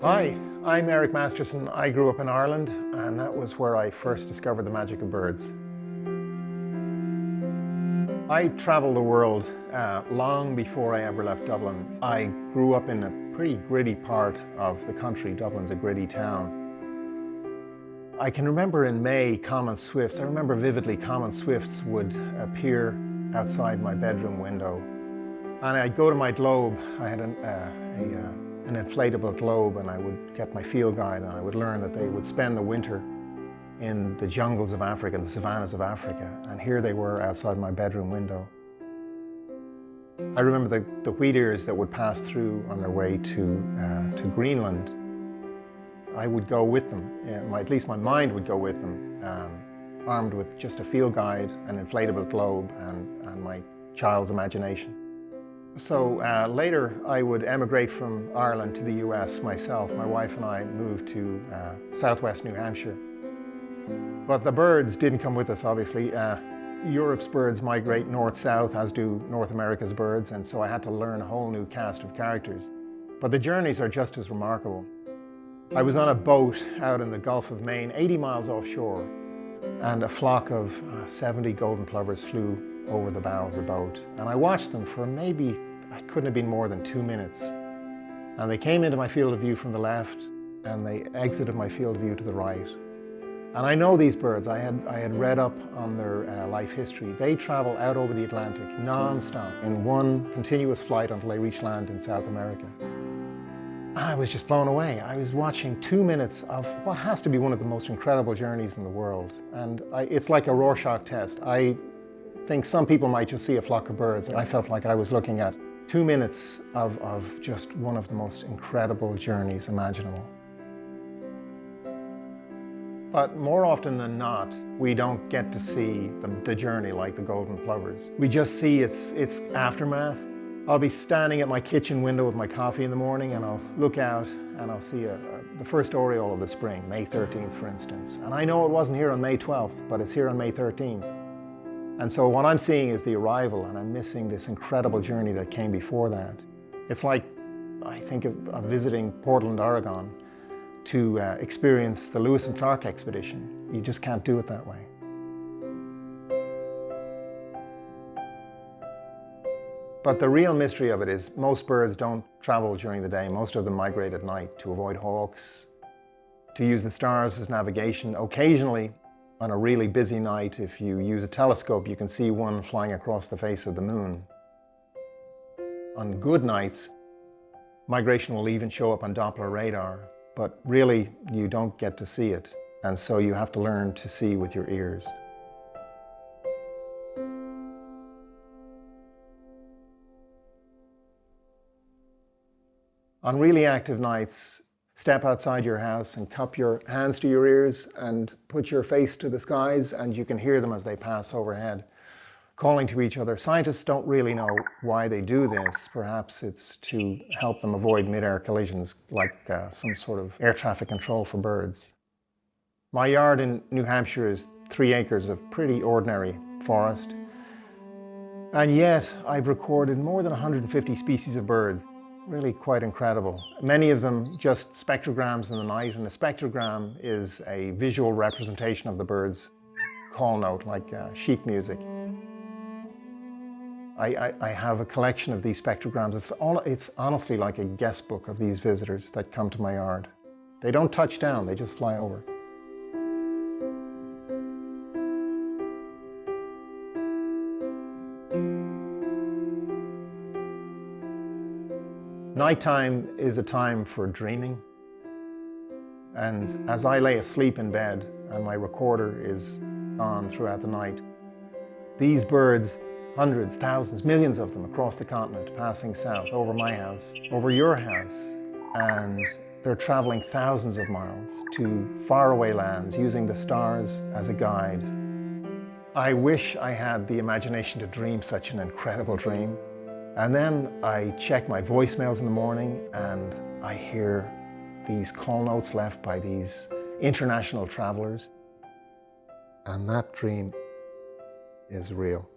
Hi, I'm Eric Masterson. I grew up in Ireland, and that was where I first discovered the magic of birds. I traveled the world long before I ever left Dublin. I grew up in a pretty gritty part of the country. Dublin's a gritty town. I can remember in May, common swifts. I remember vividly common swifts would appear outside my bedroom window. And I'd go to my globe. I had an inflatable globe, and I would get my field guide, and I would learn that they would spend the winter in the jungles of Africa, the savannas of Africa, and here they were outside my bedroom window. I remember the wheat ears that would pass through on their way to Greenland. I would go with them, at least my mind would go with them, armed with just a field guide, an inflatable globe, and my child's imagination. So later I would emigrate from Ireland to the US myself. My wife and I moved to southwest New Hampshire. But the birds didn't come with us, obviously. Europe's birds migrate north-south, as do North America's birds, and so I had to learn a whole new cast of characters. But the journeys are just as remarkable. I was on a boat out in the Gulf of Maine, 80 miles offshore, and a flock of 70 golden plovers flew over the bow of the boat. And I watched them for maybe, I couldn't have been more than 2 minutes. And they came into my field of view from the left, and they exited my field of view to the right. And I know these birds. I had read up on their life history. They travel out over the Atlantic non-stop in one continuous flight until they reach land in South America. I was just blown away. I was watching 2 minutes of what has to be one of the most incredible journeys in the world. And it's like a Rorschach test. I think some people might just see a flock of birds, and I felt like I was looking at 2 minutes of just one of the most incredible journeys imaginable. But more often than not, we don't get to see the journey like the golden plovers. We just see its aftermath. I'll be standing at my kitchen window with my coffee in the morning, and I'll look out and I'll see the first aureole of the spring, May 13th, for instance. And I know it wasn't here on May 12th, but it's here on May 13th. And so what I'm seeing is the arrival, and I'm missing this incredible journey that came before that. It's like, I think of visiting Portland, Oregon, to experience the Lewis and Clark expedition. You just can't do it that way. But the real mystery of it is most birds don't travel during the day. Most of them migrate at night to avoid hawks, to use the stars as navigation. Occasionally, on a really busy night, if you use a telescope, you can see one flying across the face of the moon. On good nights, migration will even show up on Doppler radar, but really you don't get to see it, and so you have to learn to see with your ears. On really active nights, step outside your house and cup your hands to your ears and put your face to the skies, and you can hear them as they pass overhead, calling to each other. Scientists don't really know why they do this. Perhaps it's to help them avoid mid-air collisions, like some sort of air traffic control for birds. My yard in New Hampshire is 3 acres of pretty ordinary forest, and yet I've recorded more than 150 species of birds. Really quite incredible. Many of them just spectrograms in the night, and a spectrogram is a visual representation of the bird's call note, like sheet music. I have a collection of these spectrograms. It's honestly like a guest book of these visitors that come to my yard. They don't touch down, they just fly over. Nighttime is a time for dreaming, and as I lay asleep in bed and my recorder is on throughout the night, these birds, hundreds, thousands, millions of them across the continent, passing south, over my house, over your house, and they're traveling thousands of miles to faraway lands using the stars as a guide. I wish I had the imagination to dream such an incredible dream. And then I check my voicemails in the morning, and I hear these call notes left by these international travelers. And that dream is real.